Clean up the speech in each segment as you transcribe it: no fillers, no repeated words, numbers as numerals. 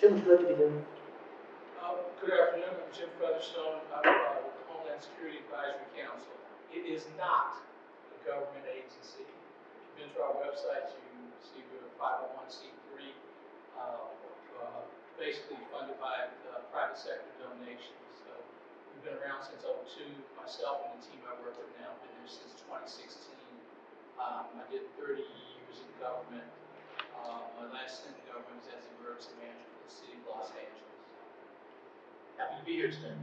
Jim, would you like to begin? Good afternoon. I'm Jim Featherstone. I'm with the Homeland Security Advisory Council. It is not a government agency. If you've been to our website, you see we're a 501c3, basically funded by private sector donations. So we've been around since '02. Myself and the team I work with now have been there since 2016. I did 30 years in government. My last stint in government was as emergency manager for the city of Los Angeles. Happy to be here today.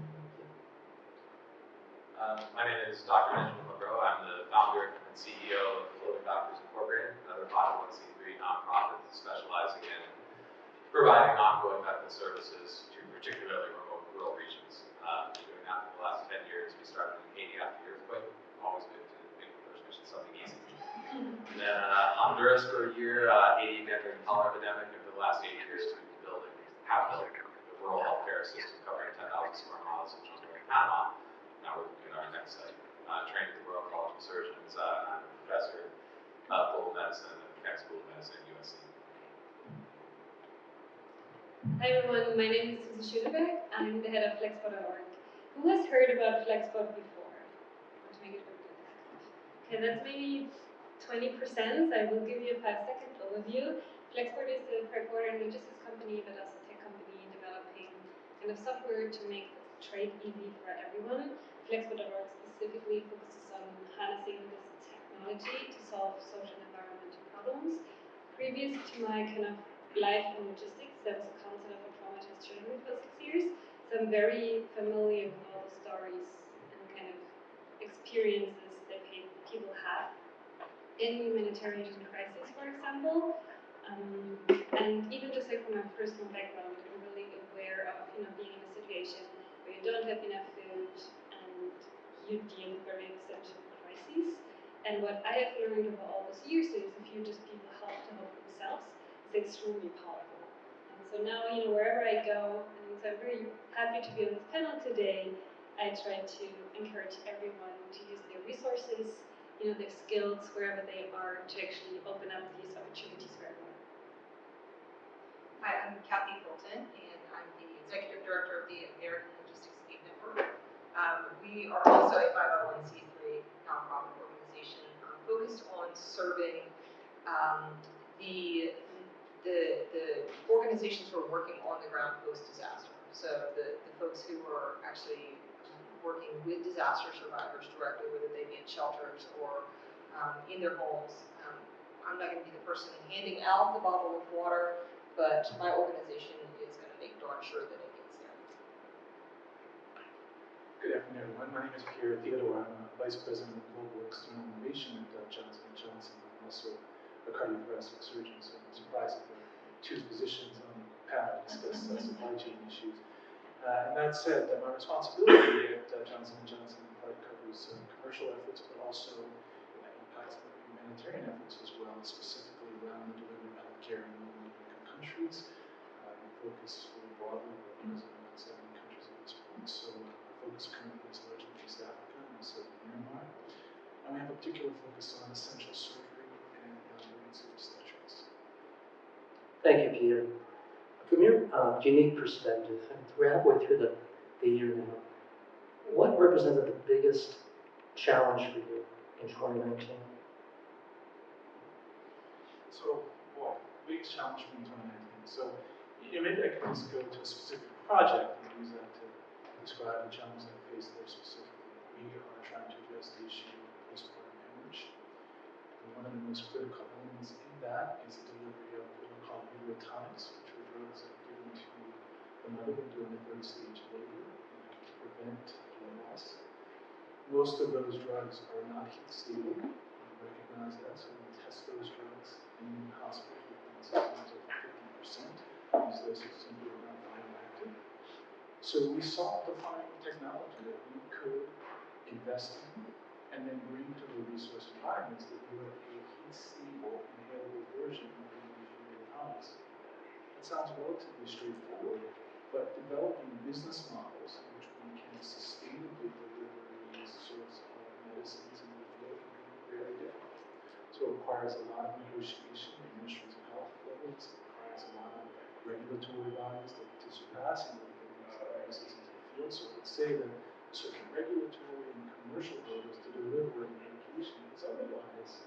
My name is Dr. Benjamin Monroe. I'm the founder and CEO of Floating Doctors Incorporated, another 501c3 nonprofit specializing in providing ongoing medical services to particularly remote rural regions. Been doing that for the last 10 years. We started in Haiti after the earthquake. Always good to make the first mission something easy. And then Honduras for a year, Haiti again during the cholera epidemic, and for the last 8 years we've been built the rural healthcare system covering 10,000 square miles in Panama. Now we're looking at our next site. Trained at the Royal College of Surgeons. I'm a professor of global medicine at the Keck School of Medicine at USC. Hi everyone, my name is Susie Schöneberg. I'm the head of Flexport.org. Who has heard about Flexport before? Want to make it look good? Okay, that's maybe 20%. I will give you a 5-second overview. Flexport is a cross-border logistics company, but also tech company developing kind of software to make trade easy for everyone. Flexport.org specifically focuses on harnessing this technology to solve social and environmental problems. Previous to my kind of life in logistics, I was a counselor for traumatized children for 6 years, so I'm very familiar with all the stories and kind of experiences that people have in humanitarian crisis, for example. And even just like from my personal background, I'm really aware of being in a situation where you don't have enough food and you deal with very existential crises. And what I have learned over all those years is if you just people help to help themselves, it's extremely powerful. And so now, wherever I go, and so I'm very happy to be on this panel today, I try to encourage everyone to use their resources, their skills, wherever they are, to actually open up these opportunities for everyone. Hi, I'm Kathy Fulton, and I'm the Executive Director of the American Logistics Aid Network. We are also a 501c3 nonprofit organization focused on serving the organizations who are working on the ground post-disaster. So the folks who are actually working with disaster survivors directly, whether they be in shelters or in their homes. I'm not going to be the person handing out the bottle of water, but my organization is going to make darn sure that it gets there. Good afternoon, everyone. My name is Pierre Theodore. I'm Vice President of Global External Innovation at Johnson & Johnson. I'm also a cardiothoracic surgeon, so I'm surprised to choose positions on the panel to discuss supply chain issues. And that said, my responsibility at Johnson & Johnson in part covers commercial efforts, but also impacts humanitarian efforts as well, specifically around the delivery of healthcare in low-income countries. We focus really broadly, we're present in about 70 countries at this point, so our focus currently is largely East Africa and also Myanmar. And we have a particular focus on essential surgery and emergency obstetrics. Thank you, Peter. From your unique perspective, we're halfway through the year now. What represented the biggest challenge for you in 2019? So, boy, biggest challenge for me in 2019. So, maybe I can just go to a specific project and use that to describe the challenge that I faced there specifically. We are trying to address the issue of postpartum hemorrhage. And one of the most critical elements in that is the delivery of what we call uterotonics, which are drugs that are given to the mother during the third stage of labor to prevent blood loss. Most of those drugs are not heat stable. We recognize that, so we test those drugs in hospitals. We find sometimes over 50% of these doses simply are not bioactive. So we sought to find technology that we could invest in and then bring to the resource environments that were a heat-stable, inhalable version of these uterotonics. That sounds relatively straightforward, but developing business models in which we can sustainably deliver these sorts of medicines in the field can be very difficult. So it requires a lot of negotiation, administrative health levels, it requires a lot of regulatory regulatory bodies to surpass and get these devices into the field. So let's say that certain regulatory and commercial hurdles to deliver medication is otherwise,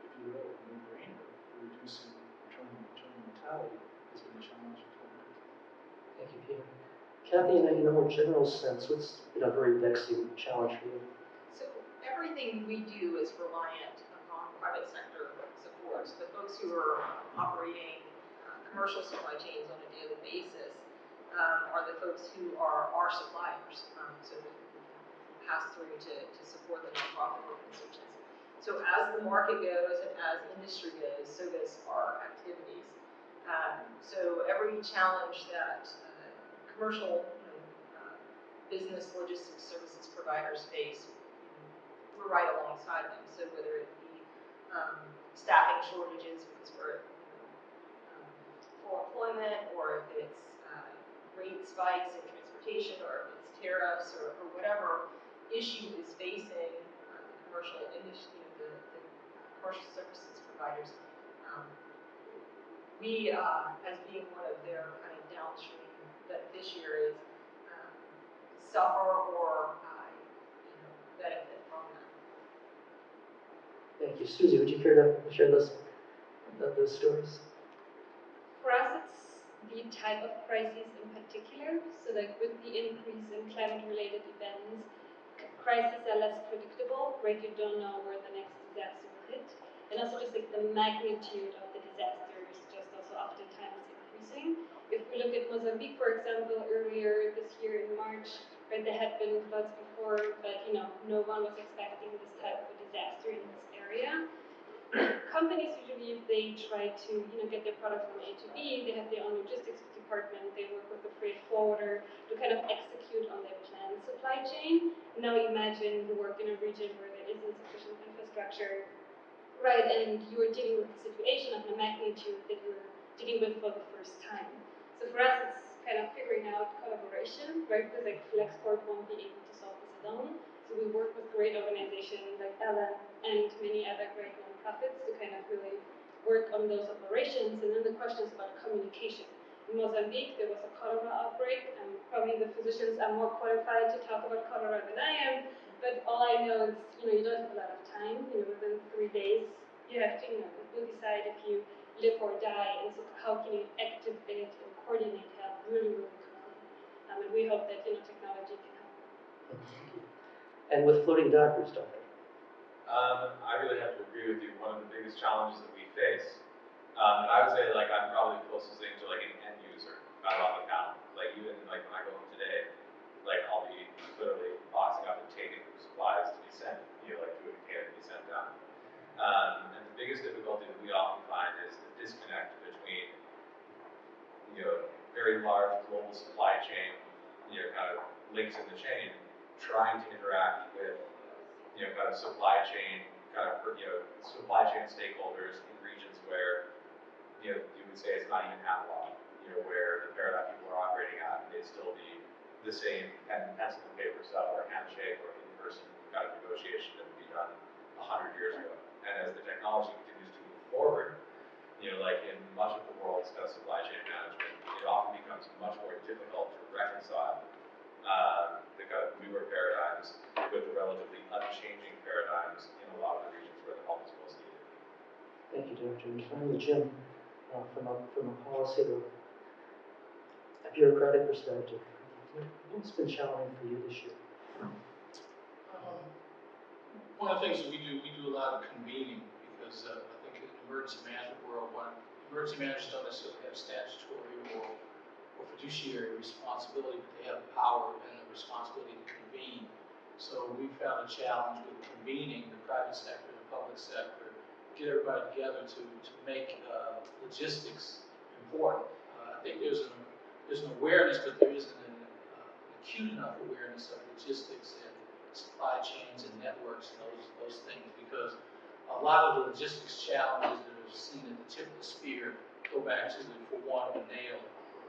if you will, a no-brainer for reducing maternal mortality has been a challenge in 2019. Thank you, Peter. Kathy, in a more general sense, what's been a very vexing challenge for you? So everything we do is reliant upon private sector support. So the folks who are operating commercial supply chains on a daily basis are the folks who are our suppliers. So we pass through to support the nonprofit organizations. So as the market goes and as industry goes, so goes our activities. So every challenge that commercial business logistics services providers face, we're right alongside them. So whether it be staffing shortages because we're full employment, or if it's rate spikes in transportation, or if it's tariffs, or whatever issue is facing the commercial industry, the commercial services providers, we, as being one of their kind of downstream beneficiaries, suffer or benefit from that. Thank you. Susie, would you care to share those stories? For us, it's the type of crises in particular. So like with the increase in climate-related events, crises are less predictable, right? You don't know where the next disaster will hit. And also just like the magnitude of the disaster is just also oftentimes increasing. If we look at Mozambique, for example, earlier this year in March, right, there had been floods before, but no one was expecting this type of a disaster in this area. Companies usually, if they try to get their product from A to B, they have their own logistics department, they work with the freight forwarder to kind of execute on their planned supply chain. Now imagine you work in a region where there isn't sufficient infrastructure, right, and you are dealing with the situation of the magnitude that you're dealing with for the first time. So for us, it's kind of figuring out collaboration, right, because like Flexport won't be able to solve this alone. So we work with great organizations like Ella and many other great nonprofits to kind of really work on those operations. And then the question is about communication. In Mozambique, there was a cholera outbreak, and probably the physicians are more qualified to talk about cholera than I am. But all I know is, you don't have a lot of time. Within 3 days, you have to, you'll decide if you live or die. And so, how can you activate and coordinate help really, really quickly? And we hope that technology can help. Thank you. And with floating doctors, Doctor? I really have to agree with you. One of the biggest challenges that we face, and I would say I'm probably the closest thing to an end user out on the panel. Even when I go home today, I'll be literally boxing up and taking supplies to be sent, to a container to be sent down. And the biggest difficulty that we often find is the disconnect between, very large global supply chain, kind of links in the chain, trying to interact with, kind of supply chain stakeholders in regions where, you would say it's not even analog, where the paradigm people are operating at may still be the same pencil and paper stuff or handshake or in-person kind of negotiation that would be done 100 years ago. And as the technology continues to move forward, in much of the world's kind of supply chain management, it often becomes much more difficult to reconcile the kind of newer paradigms with the relatively unchanging paradigms in a lot of the regions where the help is most needed. Thank you, Doctor. And finally, Jim, from a policy or a bureaucratic perspective, what's been challenging for you this year? One of the things that we do a lot of convening because I think in the emergency management world, emergency managers don't necessarily have statutory or fiduciary responsibility, but they have the power and the responsibility to convene. So we found a challenge with convening the private sector and the public sector, get everybody together to make logistics important. I think there's an awareness, but there isn't an acute enough awareness of logistics and supply chains and networks and those things, because a lot of the logistics challenges that are seen at the tip of the spear go back to the for want of a nail,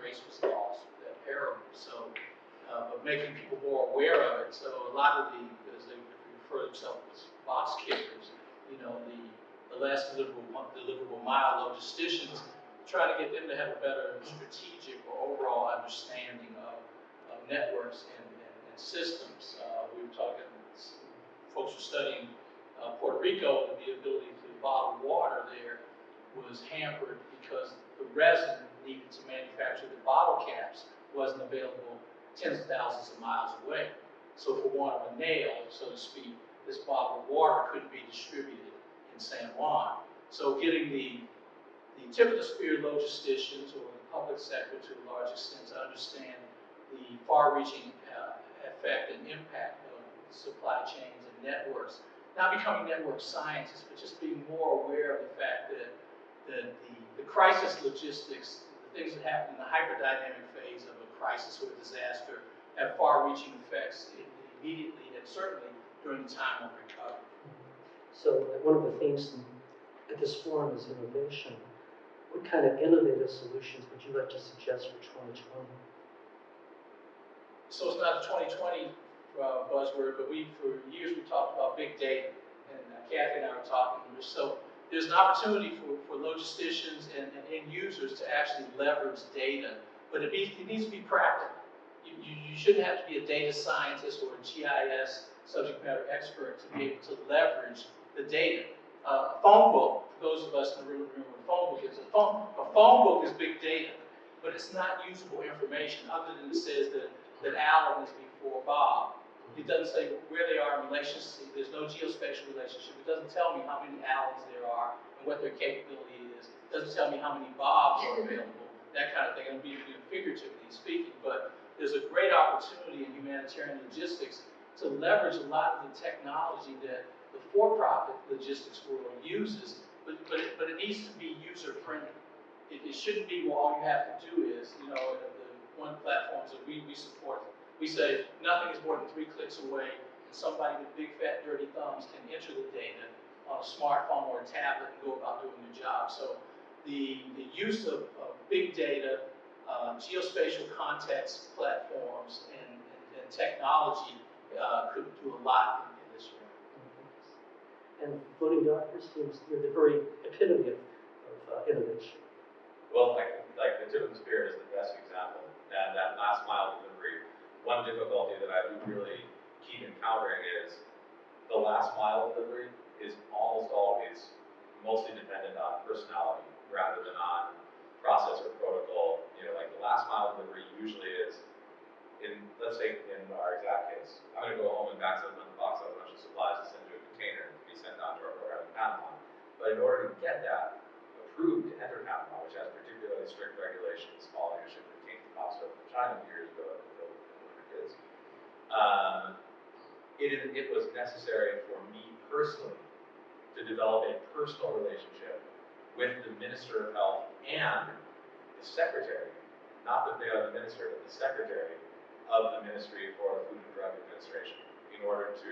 race was lost, that parable. So, but making people more aware of it. So a lot of as they refer to themselves as box kickers, the last deliverable mile logisticians, try to get them to have a better strategic or overall understanding of networks and systems. We were talking, folks were studying Puerto Rico, and the ability to bottle water there was hampered because the resin needed to manufacture the bottle caps wasn't available tens of thousands of miles away. So for want of a nail, so to speak, this bottled water couldn't be distributed in San Juan. So getting the tip of the spear logisticians or the public sector to a large extent to understand the far-reaching effect and impact of supply chains and networks, not becoming network scientists, but just being more aware of the fact that the crisis logistics, the things that happen in the hyperdynamic phase of a crisis or a disaster, have far-reaching effects immediately and certainly during the time of recovery. So one of the themes at this forum is innovation. What kind of innovative solutions would you like to suggest for 2020? So it's not a 2020 buzzword, but for years we talked about big data, and Kathy and I were talking. So there's an opportunity for logisticians and end users to actually leverage data, but it needs to be practical. You shouldn't have to be a data scientist or a GIS subject matter expert to be able to leverage the data. A phone book, for those of us in the room remember what a phone book is. A phone book is big data, but it's not usable information other than it says that Alan is before Bob. It doesn't say where they are in relationship. There's no geospatial relationship. It doesn't tell me how many Allens there are and what their capability is. It doesn't tell me how many Bobs are available, that kind of thing. I'm being figuratively speaking, but there's a great opportunity in humanitarian logistics to leverage a lot of the technology that the for-profit logistics world uses, but it needs to be user-friendly. It shouldn't be, well, all you have to do is, the one platforms that we support, we say nothing is more than 3 clicks away, and somebody with big, fat, dirty thumbs can enter the data on a smartphone or a tablet and go about doing their job. So the use of big data, geospatial context platforms, and technology could do a lot in this realm. And floating doctors seems you're the very epitome of innovation. Well, like the tip of the spear is the best example. And that last mile delivery, one difficulty that I do really keep encountering is the last mile delivery is almost always mostly dependent on personality rather than on process or protocol. Like the last mile delivery usually is, let's say in our exact case, I'm going to go home and box up a bunch of supplies to send to a container to be sent down to our program in Panama. But in order to get that approved to enter Panama, which has particularly strict regulations following a shipment that came to Costco from China years ago, it was necessary for me personally to develop a personal relationship with the Minister of Health and the Secretary, not that they are the Minister, but the Secretary of the Ministry for the Food and Drug Administration, in order to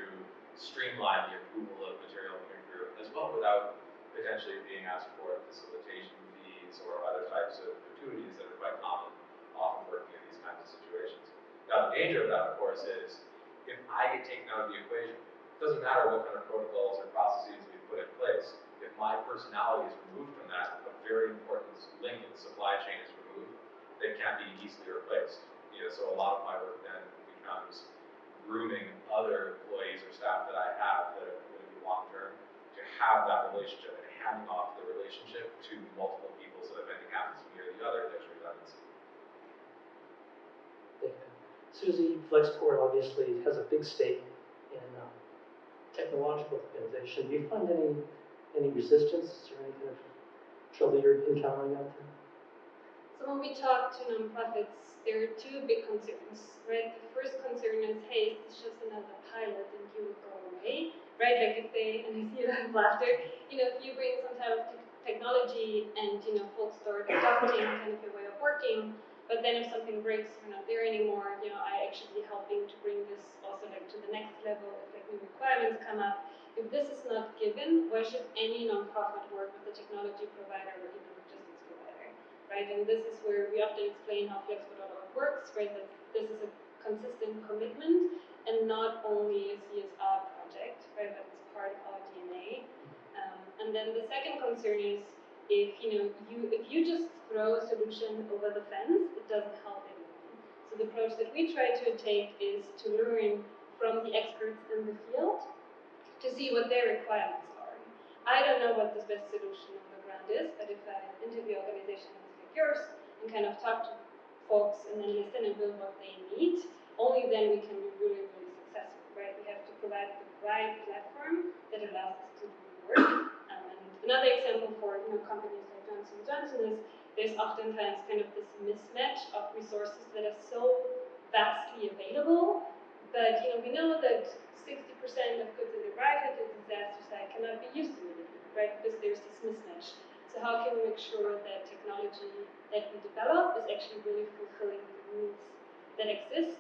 streamline the approval of material moving through as well, without potentially being asked for facilitation fees or other types of gratuities that are quite common, often working in these kinds of situations. Now, the danger of that, of course, is if I get taken out of the equation, it doesn't matter what kind of protocols or processes we put in place. If my personality is removed from that, a very important link in the supply chain is removed, it can't be easily replaced. So a lot of my work then becomes grooming other employees or staff that I have that are going to be long-term to have that relationship and handing off the relationship to multiple people so that if anything happens to me or the other, there's redundancy. Susie, Flexport obviously has a big stake in technological innovation. Do you find any resistance or any kind of trouble you're encountering out there? So when we talk to nonprofits, there are 2 big concerns, right? The first concern is, hey, it's just another pilot and you will go away, right? Like if they, and I see that laughter, if you bring some type of technology and, folks start adopting kind of your way of working, but then if something breaks, we're not there anymore, I actually be helping to bring this also like to the next level if like new requirements come up. If this is not given, why should any nonprofit work with a technology provider or even logistics provider? Right, and this is where we often explain how Flexport.org works, right, that this is a consistent commitment and not only a CSR project, right, but it's part of our DNA. And then the second concern is if you just throw a solution over the fence, it doesn't help anyone. So the approach that we try to take is to learn from the experts in the field to see what their requirements are. I don't know what the best solution on the ground is, but if I interview organizations like yours and kind of talk to folks and then listen and build what they need, only then we can be really, really successful, right? We have to provide the right platform that allows us to do the work. And another example for companies like Johnson & Johnson is there's oftentimes kind of this mismatch of resources that are so vastly available, but we know that 60% of goods in the right at the disaster site cannot be used immediately, right? Because there's this mismatch. So how can we make sure that technology that we develop is actually really fulfilling the needs that exist,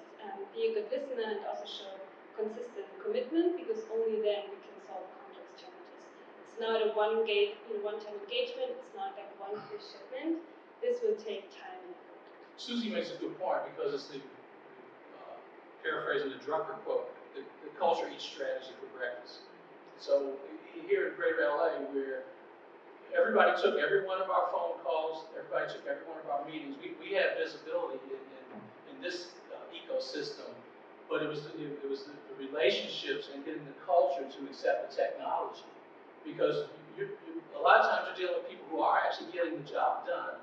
be a good listener and also show consistent commitment, because only then we can solve complex challenges. It's not a one-time engagement, it's not like one free shipment. This will take time and effort. Susie makes a good point, because it's the paraphrasing the Drucker quote, the culture eats strategy for breakfast. So here in Greater LA, where everybody took every one of our phone calls, everybody took every one of our meetings, we had visibility in this ecosystem, but it was the relationships and getting the culture to accept the technology. Because a lot of times you're dealing with people who are actually getting the job done,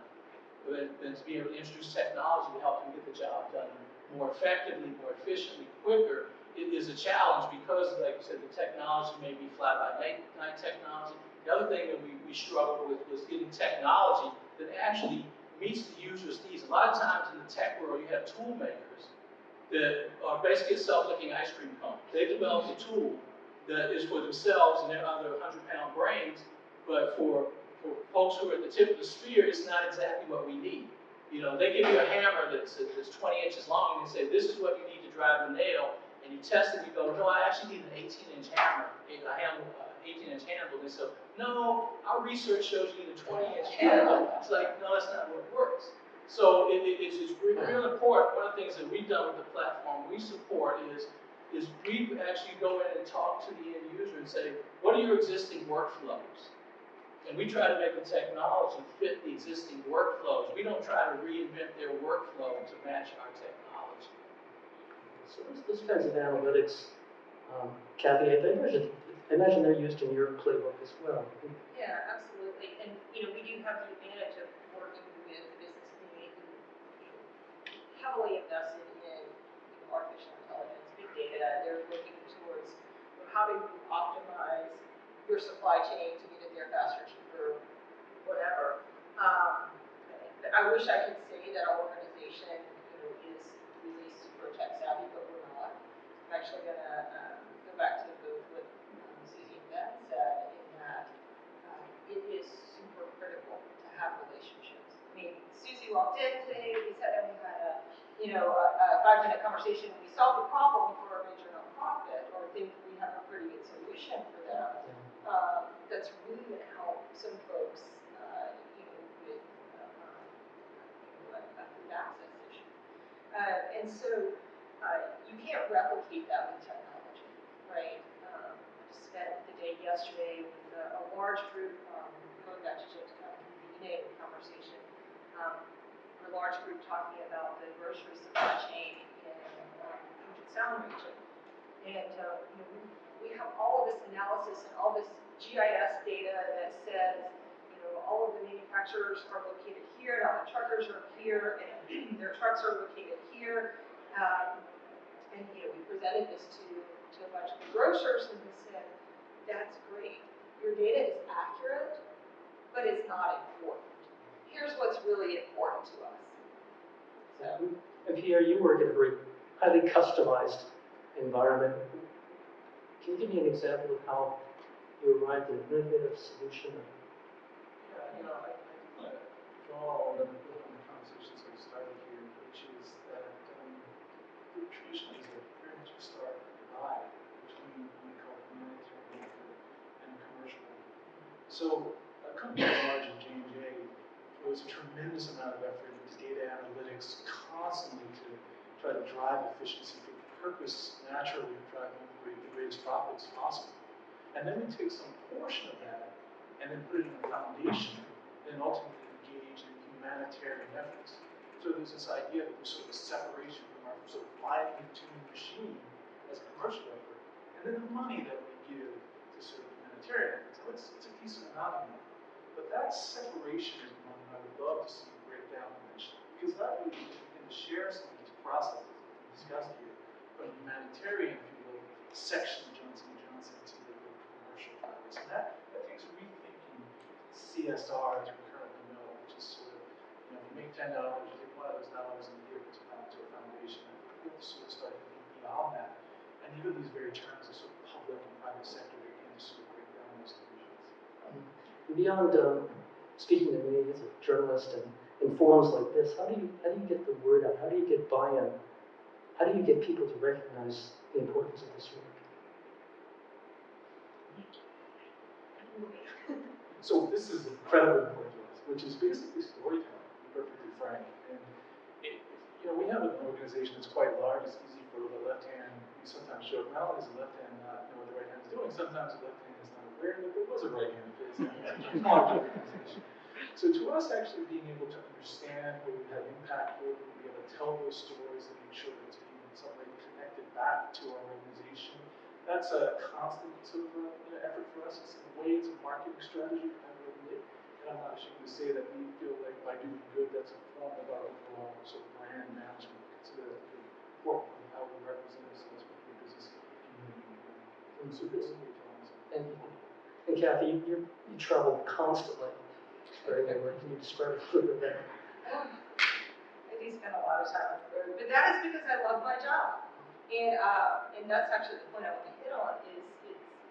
than to be able to introduce technology to help them get the job done more effectively, more efficiently, quicker. It is a challenge because, like you said, the technology may be fly-by-night technology. The other thing that we struggled with was getting technology that actually meets the user's needs. A lot of times in the tech world, you have tool makers that are basically a self-licking ice cream cone. They developed a tool that is for themselves and their other 100-pound brains, but for folks who are at the tip of the spear, it's not exactly what we need. They give you a hammer that's 20 inches long and they say, this is what you need to drive the nail, and you test it, and you go, no, I actually need an 18-inch hammer, 18-inch handle. And they say, no, our research shows you need a 20-inch handle. It's like, no, that's not what works. So it's real important. One of the things that we've done with the platform we support is we actually go in and talk to the end user and say, what are your existing workflows? And we try to make the technology fit the existing workflows. We don't try to reinvent their workflow to match our technology. So those kinds of analytics, Kathy, I imagine they're used in your playbook as well. Yeah, absolutely. And we do have the advantage of working with the business community who heavily invested in artificial intelligence, big data. They're looking towards how do you optimize your supply chain to get it there faster, cheaper, whatever. I wish I could say that our organization, is really super tech savvy, but we're not. I'm actually going to go back to both what Susie and Ben said, in that it is super critical to have relationships. I mean, Susie walked in today, we sat down, we had a 5-minute conversation, and we solved a problem for a major nonprofit, or think we have a pretty good solution for them. That's really going to help some folks, with a food access issue. And so you can't replicate that with technology, right? I spent the day yesterday with a large group, going back to Jim's beginning conversation, a large group talking about the grocery supply chain in Puget Sound region. And we have all of this analysis and all this GIS data that says, all of the manufacturers are located here, and all the truckers are here, and their trucks are located here. And we presented this to a bunch of the grocers, and they said, that's great. Your data is accurate, but it's not important. Here's what's really important to us. So. And Pierre, you work in a very highly customized environment. Can you give me an example of how you arrived at an innovative solution? Yeah, I want to draw on the conversations we started here, which is that traditionally is very much a start divide between what we call humanitarian effort and commercial. So a company as large as J&J throws a tremendous amount of effort into data analytics constantly to try to drive efficiency for the purpose naturally of driving the greatest profits possible. And then we take some portion of that and then put it in a foundation, then ultimately engage in humanitarian there's this idea that there's sort of a separation from our sort of finely tuned machine as a commercial effort, and then the money that we give to sort of humanitarian efforts. Now, it's a decent amount of money, but that separation is one I would love to see break down eventually, because that way we can begin to share some of these processes that we discussed here from humanitarian, if you will, section of Johnson & Johnson to the commercial drivers. And that takes rethinking CSR as we currently know, which is sort of, you know, if you make $10, you take one of those dollars and give it to a foundation. I think we have to sort of start thinking beyond that. And even these very terms of sort of public and private sector begin to sort of break down those divisions. Beyond speaking to me as a journalist and in forums like this, how do you get the word out? How do you get buy-in? How do you get people to recognize the importance of this work? So this is incredibly important to us, which is basically storytelling, to be perfectly frank. And you know, we have an organization that's quite large. It's easy for the left hand. We sometimes joke, not only does the left hand not know what the right hand is doing, sometimes the left hand is not aware that there was a right hand. It's a large organization. So to us, actually being able to understand where we have impact, where we be able to tell those stories and make sure that it's being in some way connected back to our organization, that's a constant sort of effort for us. It's in a way, it's a marketing strategy for everybody. And I'm not ashamed to say that we feel like by doing good, that's a form of our overall sort of brand management. Consider that really important in how we represent ourselves with the business community. And so this is what we're telling us. And Kathy, you travel constantly. Can you describe it a little bit better? I do spend a lot of time on the road, but that is because I love my job. And that's actually the point I want to hit on is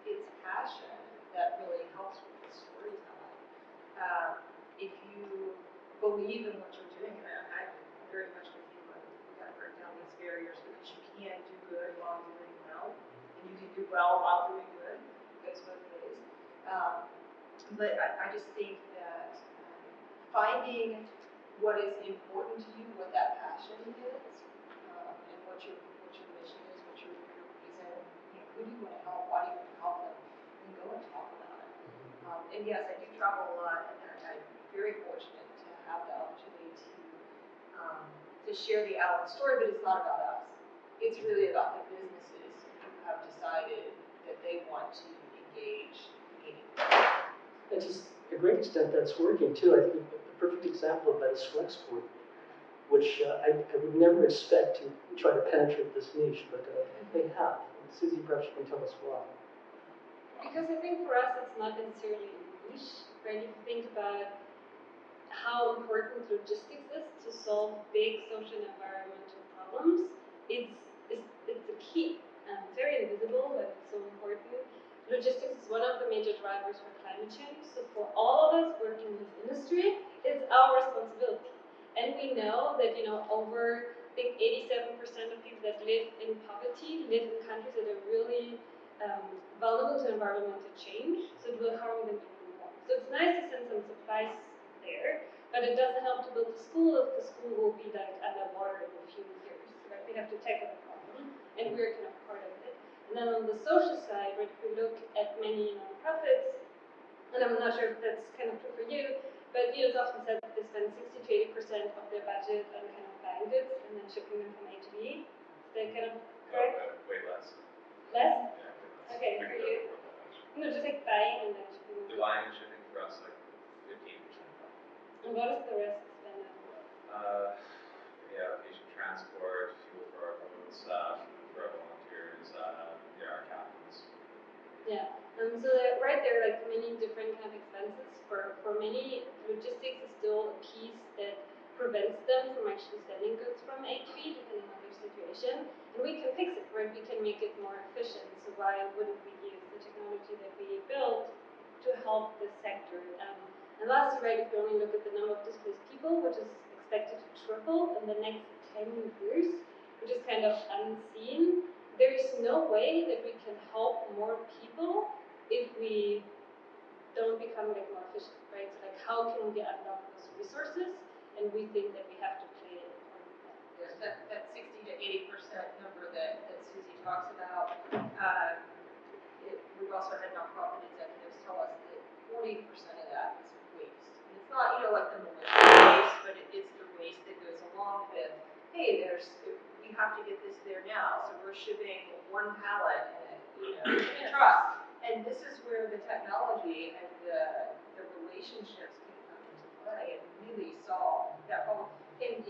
it's passion that really helps with the storytelling. If you believe in what you're doing, and I'm very much with you on you got to break down these barriers because you can't do good while doing well, and you can do well while doing good. It goes both ways. But I just think that finding what is important to you, what that passion is, and what your mission is, what your reason, you know, who do you want to help, why do you want to help them, and go and talk about it. And yes, I do travel a lot, and I'm very fortunate to have the opportunity to share the Allen story, but it's not about us. It's really about the businesses who have decided that they want to engage meaningfully. And to a great extent, that's working too. I think the perfect example of that is Flexport, which I would never expect to try to penetrate this niche, but they have. And Susie, perhaps you can tell us why. Because I think for us it's not necessarily a niche, right? If you think about how important logistics is to solve big social and environmental problems, it's a key. It's very invisible, but it's so important. Logistics is one of the major drivers for climate change. So for all of us working in this industry, it's our responsibility. And we know that, you know, over, I think 87% of people that live in poverty live in countries that are really vulnerable to environmental change. So it will harm them even more. So it's nice to send some supplies there, but it doesn't help to build the school if the school will be like underwater in a few years, right? We have to tackle the problem, and we're kind of part of it. And then on the social side, right, if we look at many nonprofits, and I'm not sure if that's kind of true for you, but you know, it's often said that they spend 60 to 80% of their budget on kind of buying goods and then shipping them from A to B. Is that kind of correct? Way less. Less? Yeah, way less. Okay, for you? No, just like buying and then shipping them. The buying and shipping for us, like 15%. And what is the rest spent on? Yeah, patient transport, fuel for our boats, for our volunteers, our captains. Yeah, and so right there, like many different kind of expenses. For many, logistics is still a piece that prevents them from actually sending goods from A to B, depending on their situation. And we can fix it, right? We can make it more efficient. So why wouldn't we use the technology that we built to help this sector? And lastly, right, if you only look at the number of displaced people, which is expected to triple in the next 10 years, which is kind of unseen, there is no way that we can help more people if we don't become like more efficient, right? So like how can we unlock those resources? And we think that we have to play an important role. There's that 60 to 80% number that Susie talks about. We've also had nonprofit executives tell us that 40% of that is waste. And it's not, you know, like the malicious waste, but it's the race that goes along with, hey, we have to get this there now, so we're shipping one pallet in a truck. And this is where the technology and the relationships can come into play and really solve that problem. And,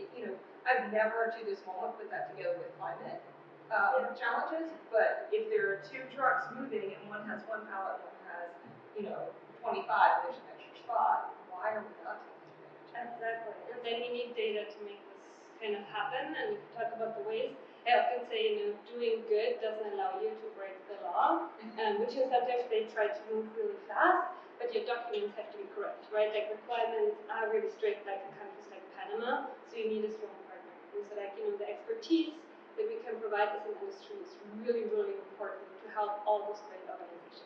I've never to this moment put that together with climate challenges, but if there are two trucks moving and one has one pallet and one has, 25, and there's an extra spot, why are we not taking advantage of that? Exactly. And then we need data to make this kind of happen. And if you talk about the ways, I often say, doing good doesn't allow you to break the law, which is sometimes they try to move really fast, but your documents have to be correct, right? Like requirements are really strict, like in countries like Panama, so you need a strong partner. And so the expertise that we can provide as an industry is really, really important to help all those great organizations.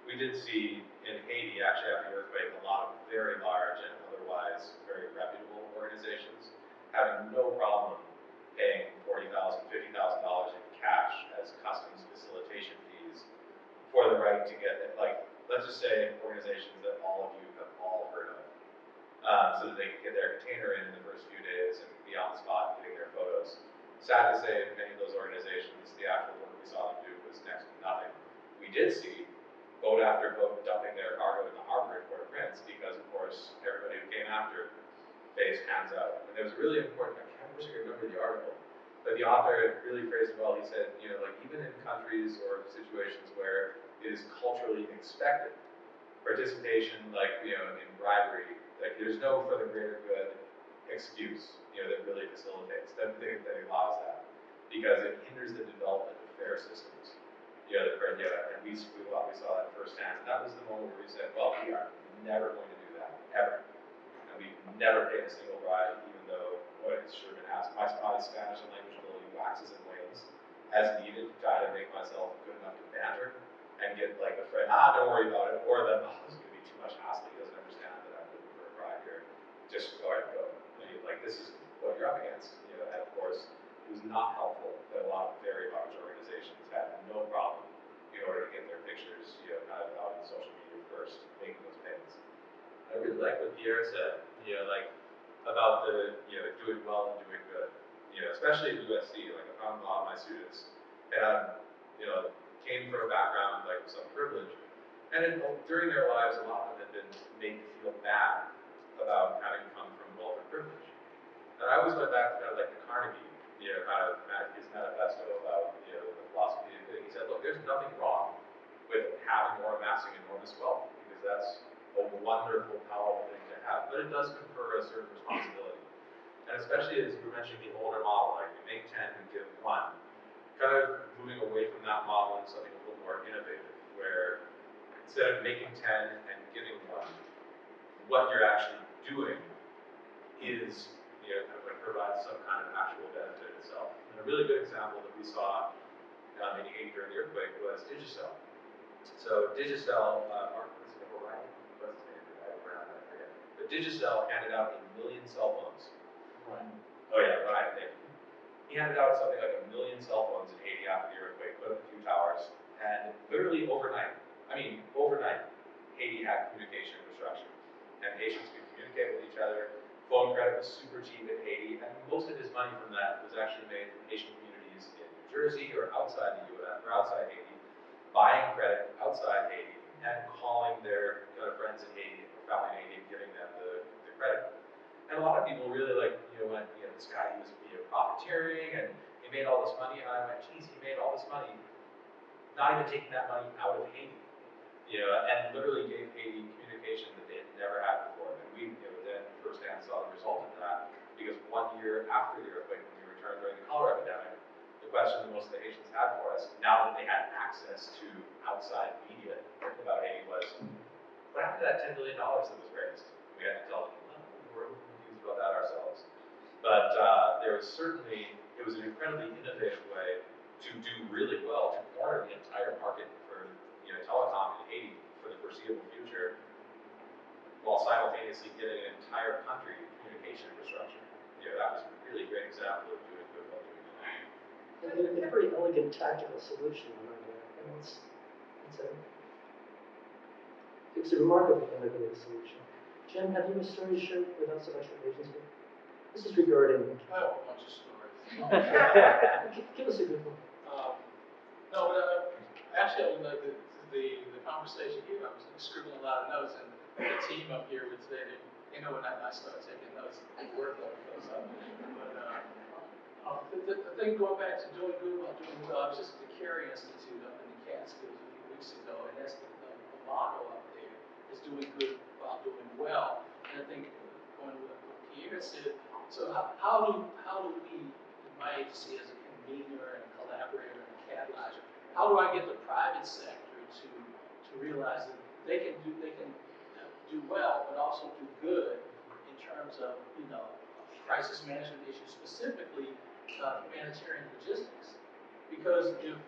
We did see in Haiti, actually after the earthquake, a lot of very large and otherwise very reputable organizations having no problem paying $40,000, $50,000 in cash as customs facilitation fees for the right to get it. Like, let's just say organizations that all of you have all heard of, so that they can get their container in the first few days and be on the spot getting their photos. Sad to say, many of those organizations, the actual work we saw them do was next to nothing. We did see boat after boat dumping their cargo in the harbor in Port-au-Prince because, of course, everybody who came after faced hands out. And it was really important. I wish I could remember the article, but the author really phrased it well. He said, even in countries or situations where it is culturally expected, participation, in bribery, there's no for the greater good excuse, that really facilitates, that allows that, because it hinders the development of fair systems. And we saw that firsthand. That was the moment where we said, well, we are never going to do that, ever. And we've never paid a single bribe, even though what it should have been asked. My Spanish and language ability waxes and wanes as needed to try to make myself good enough to banter and get like a friend, don't worry about it, or that, this is going to be too much hassle, he doesn't understand that I'm looking for a bribe here. Just go ahead and go. This is what you're up against. And of course, it was not helpful that a lot of very large organizations had no problem in order to get their pictures, kind of out in social media first, making those payments. I really like what Pierre said, about the, doing well and doing good. Especially at USC, I found a lot of my students had, came from a background with some privilege, and during their lives, a lot of them had been made to feel bad about having come from wealth or privilege. And I always went back to the Carnegie, his manifesto about the philosophy of good. He said, look, there's nothing wrong with having or amassing enormous wealth, because that's a wonderful, powerful thing to have, but it does confer a certain responsibility. And especially as you mentioned the older model, like we make 10, we give 1, kind of moving away from that model into something a little more innovative, where instead of making 10 and giving 1, what you're actually doing is provide some kind of actual benefit itself. And a really good example that we saw in Haiti during the earthquake was Digicel. So Digicel, Mark, what's his name? I forget. But Digicel handed out 1 million cell phones. Right. Oh yeah, Ryan, thank you. He handed out something like 1 million cell phones in Haiti after the earthquake, put up a few towers, and literally overnight, Haiti had communication infrastructure, and Haitians could communicate with each other. Phone credit was super cheap in Haiti, and most of his money from that was actually made from Haitian communities in New Jersey or outside the U.S. or outside Haiti, buying credit outside Haiti and calling their friends in Haiti or family in Haiti and giving them the credit. And a lot of people really went, this guy, he was profiteering and he made all this money. And I went, geez, he made all this money, not even taking that money out of Haiti, and literally gave Haiti communication that they had never had before. And we, then firsthand saw the result of that, because 1 year after the earthquake, when we returned during the cholera epidemic, the question that most of the Haitians had for us, now that they had access to outside media about Haiti, was, what happened to that $10 billion that was raised? We had to tell them, we're confused about that ourselves. But it was an incredibly innovative way to do really well, to corner the entire market for telecom in Haiti for the foreseeable future, while simultaneously getting an entire country communication infrastructure. That was a really great example of doing good while doing well. And a very elegant tactical solution, and it's a remarkably innovative solution. Jim, have you a story to share with us about your agency? This is regarding. I have a bunch of stories. Give us a good one. No, but actually, I would like the conversation here, I was scribbling a lot of notes, and the team up here would say, they know when I start taking notes, the workload goes up. But the thing going back to doing good while doing well, I was just at the Carey Institute up in the Catskills a few weeks ago, and that's the motto up there, is doing good while doing well. And I think going with what Pierre said, so how do we, in my agency, as a convener and a collaborator and a catalyzer, how do I get the private sector to realize that they can do well, but also do good in terms of, crisis management issues, specifically humanitarian logistics? Because if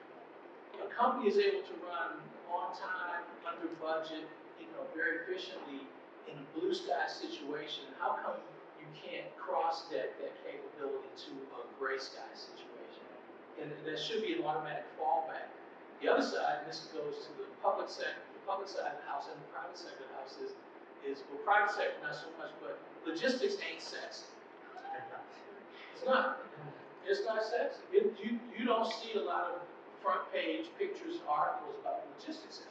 a company is able to run on time, under budget, very efficiently in a blue sky situation, how come you can't cross that capability to a gray sky situation? And that should be an automatic fallback. The other side, and this goes to the public sector, the public side of the house and the private sector of the house is well, private sector not so much, but logistics ain't sexy. It's not. It's not sexy. You don't see a lot of front page pictures and articles about logistics.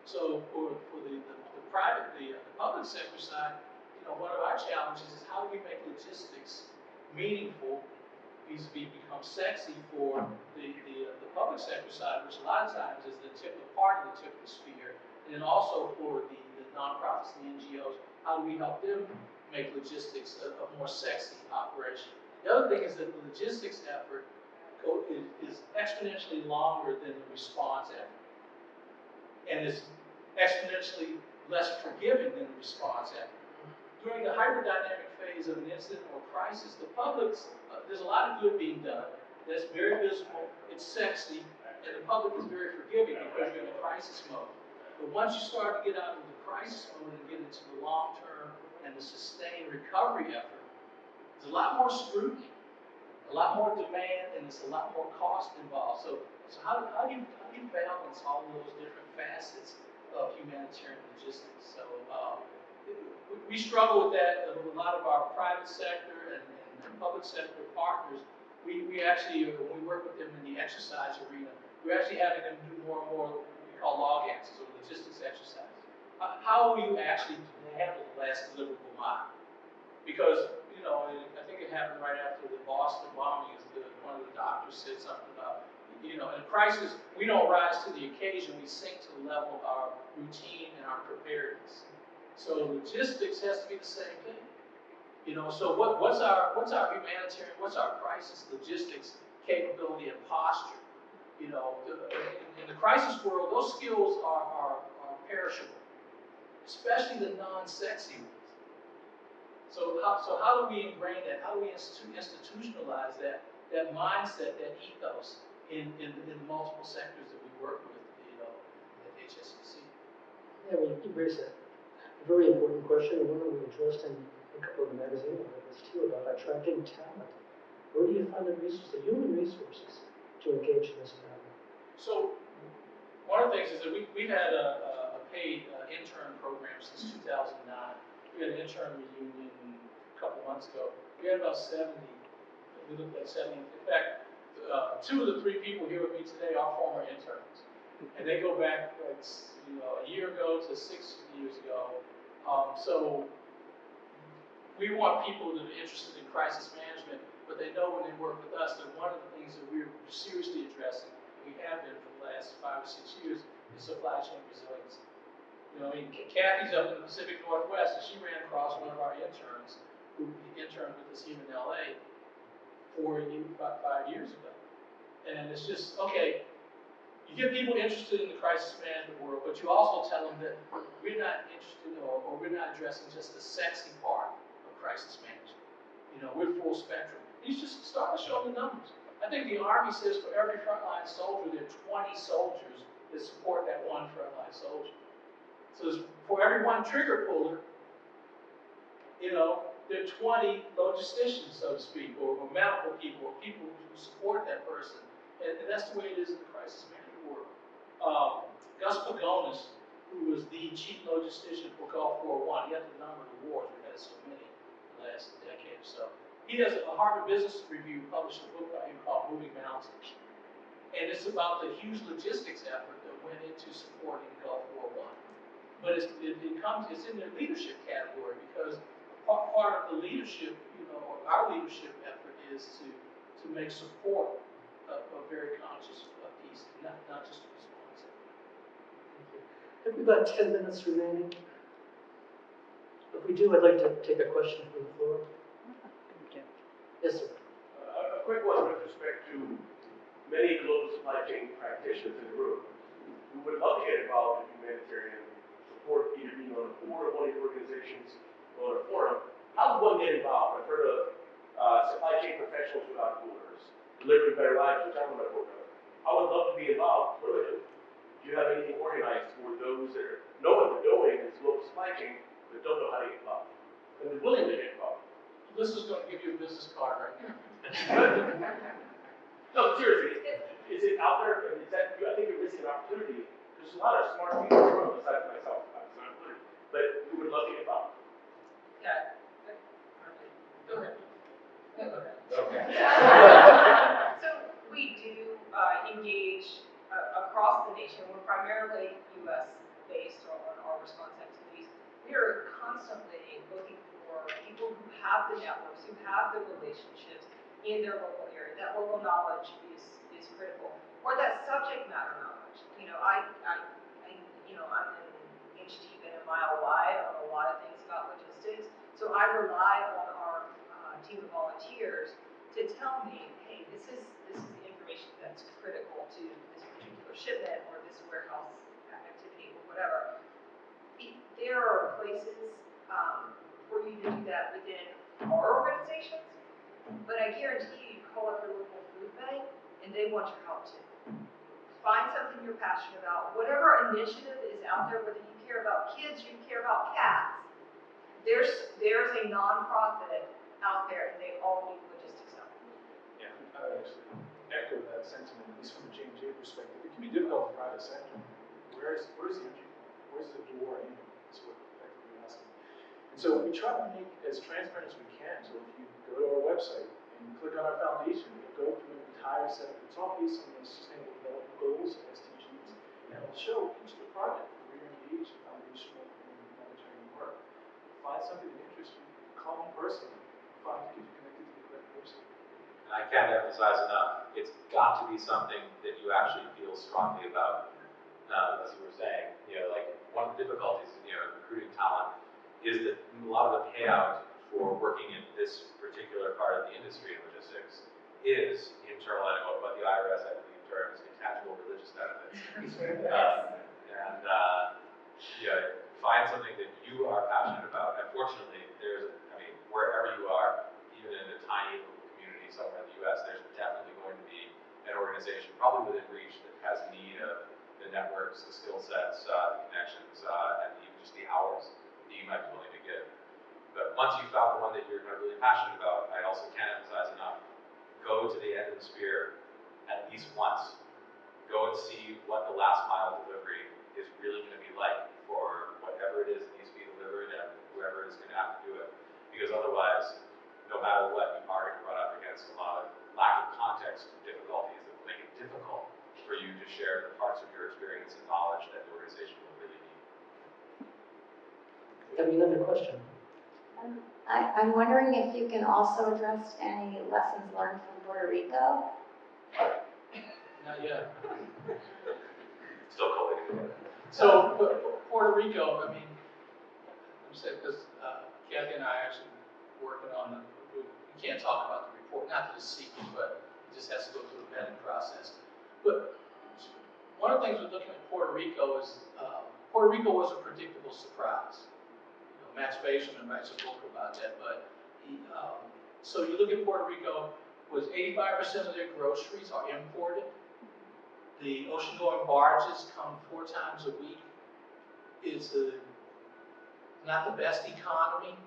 So for the public sector side, one of our challenges is how do we make logistics meaningful, vis-a-vis become sexy for the public sector side, which a lot of times is part of the tip of the spear, and then also for the nonprofits and the NGOs, how do we help them make logistics a more sexy operation? The other thing is that the logistics effort is exponentially longer than the response effort, and is exponentially less forgiving than the response effort. During the hyperdynamic phase of an incident or crisis, the public's, there's a lot of good being done. That's very visible, it's sexy, and the public is very forgiving because you're in a crisis mode. But once you start to get out of the crisis mode and get into the long-term and the sustained recovery effort, there's a lot more scrutiny, a lot more demand, and there's a lot more cost involved. So how do you balance all of those different facets of humanitarian logistics? So we struggle with that. A lot of our private sector and public sector partners, we actually, when we work with them in the exercise arena, we're actually having them do more and more what we call log answers or logistics exercises. How will you actually handle the last deliverable mile? Because, I think it happened right after the Boston bombing, one of the doctors said something about, in a crisis, we don't rise to the occasion, we sink to the level of our routine and our preparedness. So logistics has to be the same thing. So what's our humanitarian, what's our crisis logistics capability and posture? In the crisis world, those skills are perishable, especially the non-sexy ones. So how do we ingrain that? How do we institutionalize that mindset, that ethos in the multiple sectors that we work with, at HSCC? Yeah, well, you raised a very important question, and one that we addressed in a couple of the magazine articles too about attracting talent. Where do you find the human resources to engage in this matter? So one of the things is that we've had a paid intern program since 2009. We had an intern reunion a couple months ago. We had about 70. We looked at 70. In fact, 2 of the 3 people here with me today are former interns, and they go back like a year ago to 6 years ago. So we want people that are interested in crisis management, but they know when they work with us that one of the things that we're seriously addressing, we have been for the last 5 or 6 years, is supply chain resilience. Kathy's up in the Pacific Northwest, and she ran across one of our interns who interned with us here in LA about 5 years ago. And it's just, okay, you get people interested in the crisis management world, but you also tell them that we're not interested or we're not addressing just the sexy part of crisis management. We're full spectrum. You just start to show the numbers. I think the Army says for every frontline soldier, there are 20 soldiers that support that one frontline soldier. So for every one trigger puller, there are 20 logisticians, so to speak, or medical people, or people who support that person. And that's the way it is in the crisis management world. Gus Pagonis, who was the chief logistician for Gulf War I. He had the number of wars, we had so many the last decade or so. He has a Harvard Business Review published a book by him called Moving Mountains. And it's about the huge logistics effort that went into supporting Gulf War I. But it's in the leadership category because part of the leadership, our leadership effort is to make support a very conscious piece, not just a response. Have we got 10 minutes remaining? If we do, I'd like to take a question from the floor. Yes, sir. A quick one with respect to many global supply chain practitioners in the room who would love to get involved in humanitarian support, either being on the board of one of your organizations or a forum. How would one get involved? I've heard of supply chain professionals without borders, delivering better lives, which I'm a member of. I would love to be involved. What do I do? Do you have anything organized for those that know what they're doing in global supply chain, but don't know how to get involved? And they're willing to get involved. This is going to give you a business card right now. No, seriously, is it out there? And is that, I think you're missing an opportunity. There's a lot of smart people in the room besides myself. But we would love to get involved. Yeah. Go ahead. Okay. So we do engage across the nation. We're primarily U.S. based on our response activities. We are constantly looking for people who have the networks, who have the relationships in their local area. That local knowledge is critical, or that subject matter knowledge. I'm an inch deep and a mile wide on a lot of things about logistics. So I rely on our team of volunteers to tell me, hey, this is the information that's critical to this particular shipment or this warehouse activity or whatever. There are places for you to do that within our organizations, but I guarantee you call up your local food bank and they want your help too. Find something you're passionate about. Whatever initiative is out there, whether you care about kids, you care about cats, there's a nonprofit out there and they all need logistics help. Yeah, I would actually echo that sentiment, at least from a J&J perspective. It can be difficult in the private sector. Where's the entry point? Where's the door in? That's what effectively you're asking. And so we try to make as transparent as we can. So if you go to our website and click on our foundation, you'll go through an entire set of, it's all based on the Sustainable Development Goals, SDGs, and it'll show each department where you're engaged in foundational and humanitarian work. Find something that interests you, call me personally, get you connected to the correct person. And I can't emphasize enough, it's got to be something that you actually feel strongly about. As you were saying, one of the difficulties in recruiting talent is that a lot of the payout for working in this particular part of the industry in logistics is internal, what the IRS, I believe, terms intangible religious benefits. Find something that you are passionate about. Unfortunately, wherever you are, even in a tiny little community somewhere in the U.S., there's definitely going to be an organization, probably within reach, that has need of the networks, the skill sets, the connections, and even just the hours that you might be willing to give. But once you've found the one that you're really passionate about, I also can't emphasize enough, go to the end of the spear at least once. Go and see what the last mile delivery is really going to be like for whatever it is that needs to be delivered and whoever is going to have to do it. Because otherwise, no matter what, you are going to run up against a lot of lack of context difficulties that will make it difficult for you to share the parts of your experience and knowledge that the organization will really need. Have you another question? I'm wondering if you can also address any lessons learned from Puerto Rico. Not yet. Still collating. So, Puerto Rico, I'm saying, because Kathy and I actually working on we can't talk about the report, not that it's secret, but it just has to go through the vetting process. But one of the things we're looking at Puerto Rico is, Puerto Rico was a predictable surprise. Max Baseman writes a book about that, but so you look at Puerto Rico, was 85% of their groceries are imported. The ocean-going barges come 4 times a week. It's not the best economy,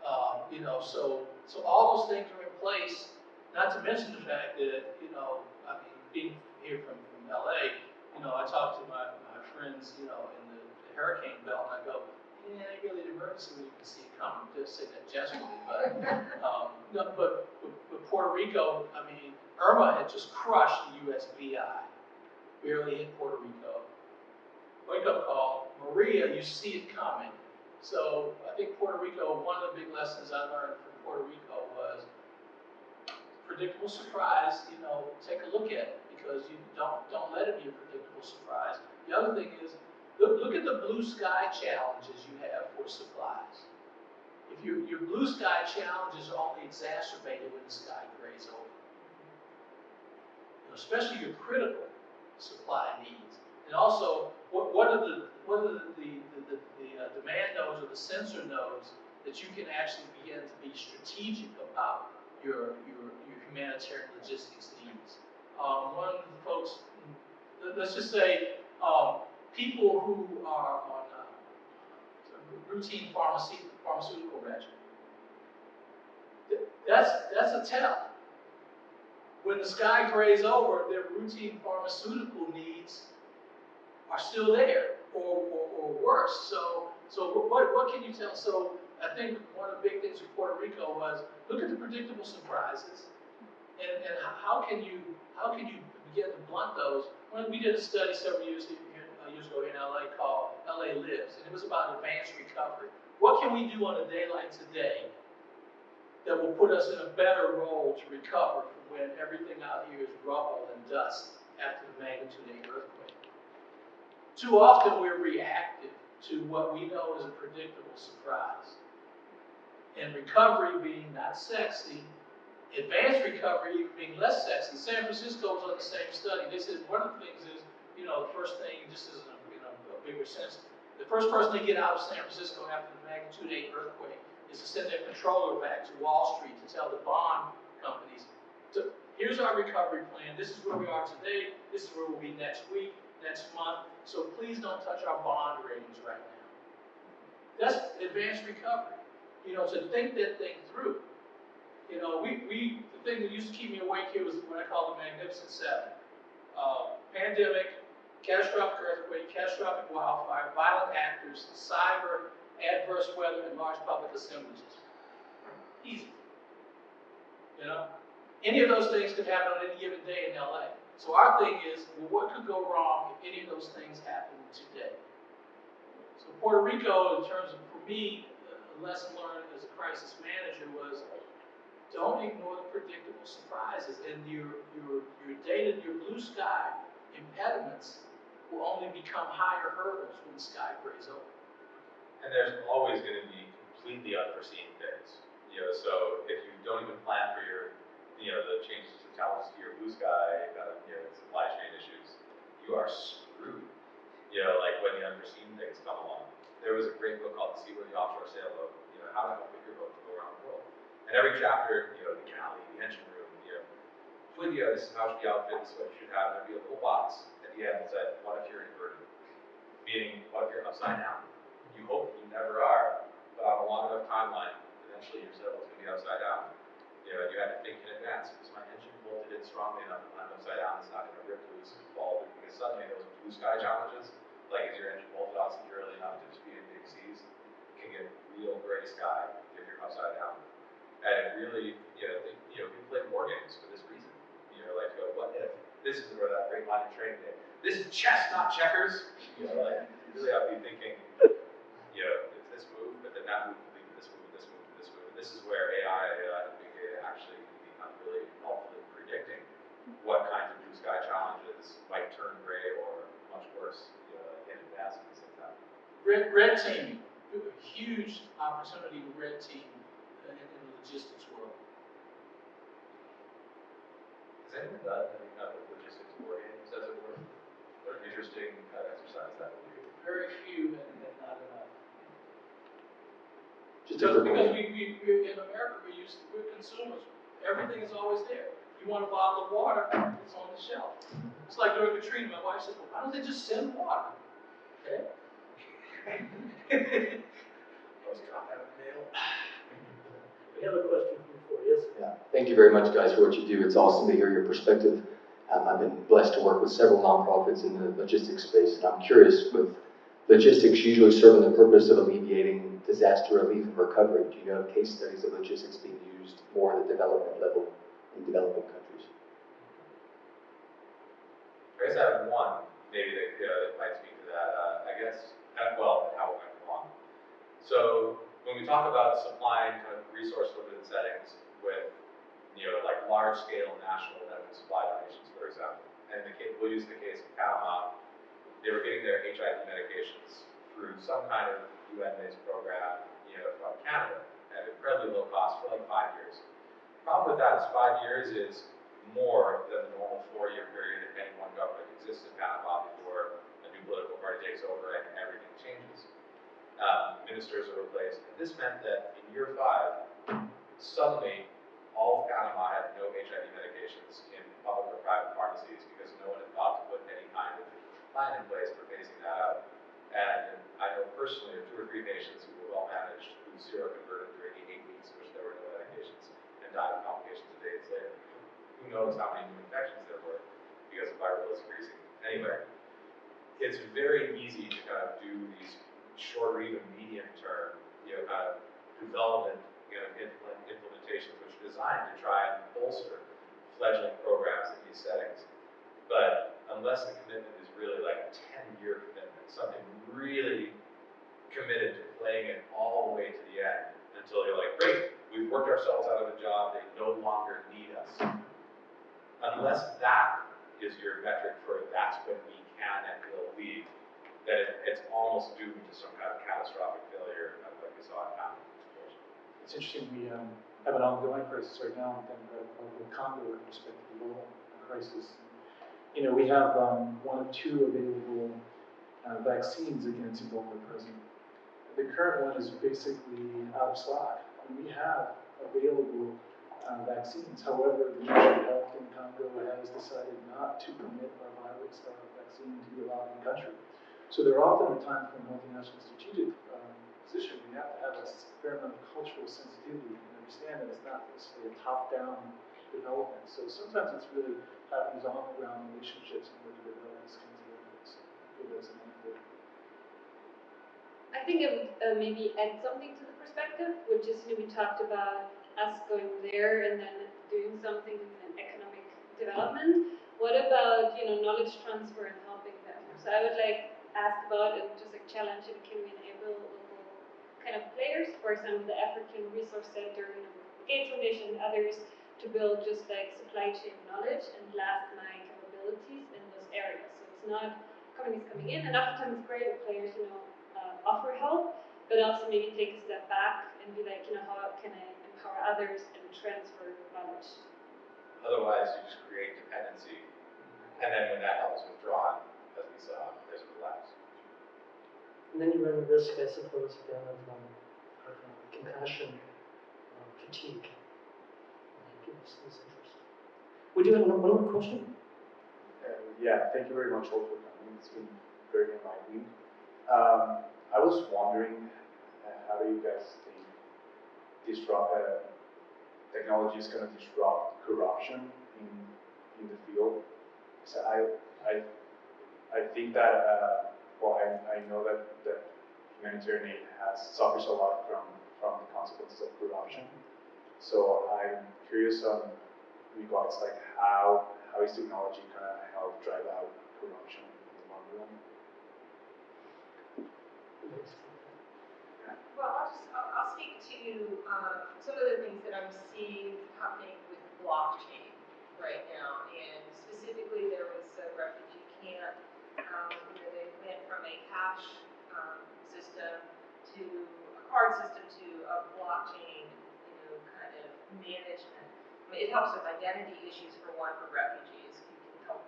so all those things are in place. Not to mention the fact that being here from LA, I talk to my friends, in the hurricane belt, and I go, yeah, ain't really an emergency when you can see it coming. Just say that jestingly, but no, but Puerto Rico, I mean, Irma had just crushed the USVI, barely hit Puerto Rico. Wake up call, Maria, you see it coming. So I think Puerto Rico, one of the big lessons I learned from Puerto Rico was predictable surprise. You know, take a look at it because you don't let it be a predictable surprise. The other thing is, look at the blue sky challenges you have for supplies. If your blue sky challenges are only exacerbated when the sky grays over, you know, especially your critical supply needs, and also what are the demand nodes or the sensor nodes that you can actually begin to be strategic about your humanitarian logistics needs. One of the folks, let's just say, people who are on routine pharmaceutical regimen. That's a tell. When the sky grays over, their routine pharmaceutical needs are still there, or worse. So what can you tell? So I think one of the big things with Puerto Rico was look at the predictable surprises, and how can you begin to blunt those? We did a study several years ago here in LA called LA Lives, and it was about advanced recovery. What can we do on a day like today that will put us in a better role to recover from when everything out here is rubble and dust after the magnitude 8 earthquake? Too often we're reactive to what we know is a predictable surprise. And recovery being not sexy, advanced recovery being less sexy. San Francisco was on the same study. They said one of the things is, you know, the first thing, just as a bigger sense, the first person to get out of San Francisco after the magnitude 8 earthquake is to send their controller back to Wall Street to tell the bond companies, here's our recovery plan. This is where we are today. This is where we'll be next week, next month. So please don't touch our bond ratings right now. That's advanced recovery. You know, to think that thing through. You know, the thing that used to keep me awake here was what I call the Magnificent Seven. Pandemic, catastrophic earthquake, catastrophic wildfire, violent actors, cyber, adverse weather, and large public assemblies. Easy. You know? Any of those things could happen on any given day in LA. So our thing is, well, what could go wrong if any of those things happen today? So Puerto Rico, in terms of, for me, a lesson learned as a crisis manager was, don't ignore the predictable surprises, and your data, your blue sky impediments will only become higher hurdles when the sky grays over. And there's always going to be completely unforeseen things. You know, so if you don't even plan for your, you know, the changes to challenges to your blue sky, you know, supply chain issues, you are screwed. You know, like when the unforeseen things come along. There was a great book called The Seaworthy Offshore Sailboat, you know, how to help your boat to go around the world. And every chapter, you know, the galley, the engine room, you know, Julia, this is how the outfit, this is what you should have. There'd be a little box at the end that said, what if you're inverted? Meaning, what if you're upside down? You hope you never are, but on a long enough timeline, eventually your sailboat's going to be upside down. You know, you had to think in advance, is my engine bolted in strongly enough when I'm upside down, it's not going to rip loose and fall, because suddenly those blue sky challenges, like is your engine bolted out securely enough to just be in big seas, can get real gray sky if you're upside down. And it really, you know, we play war games for this reason. You know, like, go, what if? This is where that great line of training did. This is chess, not checkers. You know, like, you really have to be thinking, you know, it's this move, but then that move could lead to this move, this move, this move. And this is where AI and big data actually can become really helpful in predicting what kinds of blue sky challenges might turn gray or much worse, you know, in advance of these things happening. Red teaming, a huge opportunity to red team in the logistics world. Has anyone done any kind of logistics war games, as it were? What an interesting kind of exercise that would be. Very few and not enough. Just Because we in America, we're consumers. Everything is always there. You want a bottle of water, it's on the shelf. It's like during Katrina, my wife said, well, why don't they just send water? Okay? I was dropped out of the mail. We have a question for you. Yes. Yeah, thank you very much, guys, for what you do. It's awesome to hear your perspective. I've been blessed to work with several nonprofits in the logistics space, and I'm curious with logistics usually serving the purpose of alleviating disaster relief and recovery. Do you know of case studies of logistics being used more at the development level in developing countries? I guess I have one, maybe that might speak to that. I guess, well, how it went wrong. So when we talk about supplying kind of resource-limited settings with, like large-scale national medical supply donations, for example, and we'll use the case of Panama. They were getting their HIV medications through some kind of UN-based program, from Canada at incredibly low cost for like 5 years. The problem with that is 5 years is more than the normal 4-year period if any one government exists in Panama before a new political party takes over and everything changes. Ministers are replaced, and this meant that in year 5, suddenly all of Panama had no HIV medications in public or private pharmacies because no one had thought to put any kind of plan in place for phasing that out. And I know personally of 2 or 3 patients who were well managed who seroconverted during the 8 weeks in which there were no medications and died of complications a day later. Who knows how many new infections there were because of viral increasing. Anyway, it's very easy to kind of do these short or even medium term, kind of development, implementations which are designed to try and bolster fledgling programs in these settings. But unless the commitment is really like a 10-year commitment, something really committed to playing it all the way to the end until you're like, great, we've worked ourselves out of a job, they no longer need us. Unless that is your metric for that's when we can and will leave, then it's almost doomed to some kind of catastrophic failure like we saw in Panama. It's interesting, we have an ongoing crisis right now in the Congo with respect to the Ebola crisis. We have 1 of 2 available vaccines against Ebola at present. The current one is basically out of stock. We have available vaccines. However, the Ministry of Health in Congo has decided not to permit our virus vaccine to be allowed in the country. So there are often a time for a multinational strategic position. We have to have a fair amount of cultural sensitivity and understand that it's not necessarily a top-down development. So sometimes it's really having these on-the-ground relationships in order to develop these kinds of efforts. Give us an anecdote. I think it would maybe add something to the perspective, which is, we talked about us going there and then doing something in economic development. What about, knowledge transfer and helping them? So I would ask about and just challenge it, can we enable local kind of players, for example, the African Resource Center, the Gates Foundation, and others, to build just supply chain knowledge and last mile capabilities in those areas. So it's not companies coming in, and oftentimes it's great if players, offer help, but also maybe take a step back and be how can I empower others and transfer knowledge? Otherwise, you just create dependency, and then when that help is withdrawn, as we saw, there's a collapse. And then you run the risk, I suppose, again, of compassion, fatigue, people's interest. We do have one more question. Yeah, thank you very much all for coming. It's been very enlightening. I was wondering, how do you guys think technology is going to disrupt corruption in the field? So I think that I know that humanitarian aid suffers a lot from the consequences of corruption. So I'm curious on regards how is technology going to help drive out corruption in the long run? Well, I'll speak to some of the things that I'm seeing happening with blockchain right now, and specifically there was a refugee camp. They went from a cash system to a card system to a blockchain, kind of management. It helps with identity issues for refugees. You can help,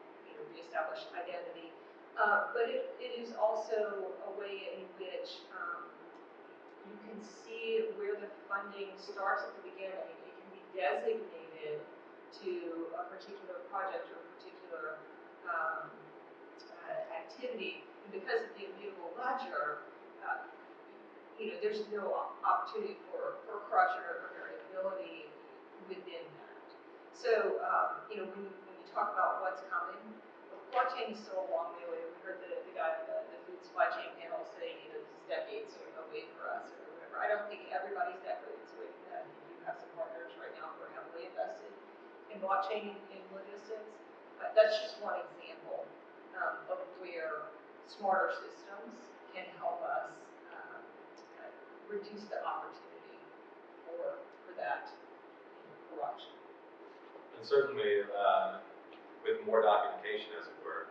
reestablish identity. But it is also a way in which you can see where the funding starts at the beginning. It can be designated to a particular project or a particular activity. And because of the immutable ledger, there's no opportunity for corruption or variability within that. So, when you talk about what's coming, blockchain is still a long way away. We heard the guy, the food supply chain panel saying, this is decades away for us or whatever. I don't think everybody's decades away from that. You have some partners right now who are heavily invested in blockchain in logistics. But that's just one example of where smarter systems can help us reduce the opportunity for that corruption. And certainly, with more documentation, as it were,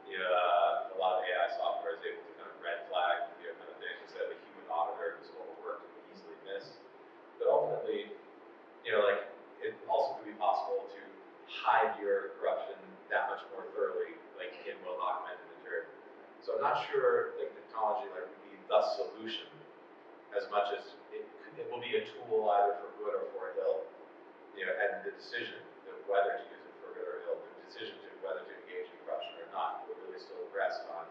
a lot of AI software is able to kind of red flag, kind of things that a human auditor who's overworked would easily miss. But ultimately, like, it also could be possible to hide your corruption that much more thoroughly, like in well-documented material. So I'm not sure that technology like would be the solution as much as it will be a tool either for good or for ill. And the decision of whether to use it for good or ill, the decision to whether to engage in corruption or not, will really still rest on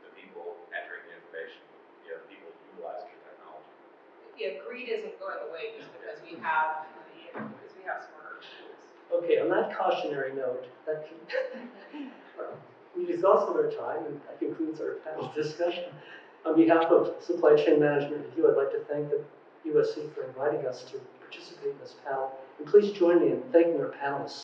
the people entering the information, the people utilizing the technology. Yeah, greed isn't going away just because we have smarter tools. Okay, on that cautionary note, we've exhausted our time, and that concludes our panel discussion. On behalf of Supply Chain Management Review, I'd like to thank the USC for inviting us to participate in this panel. And please join me in thanking our panelists.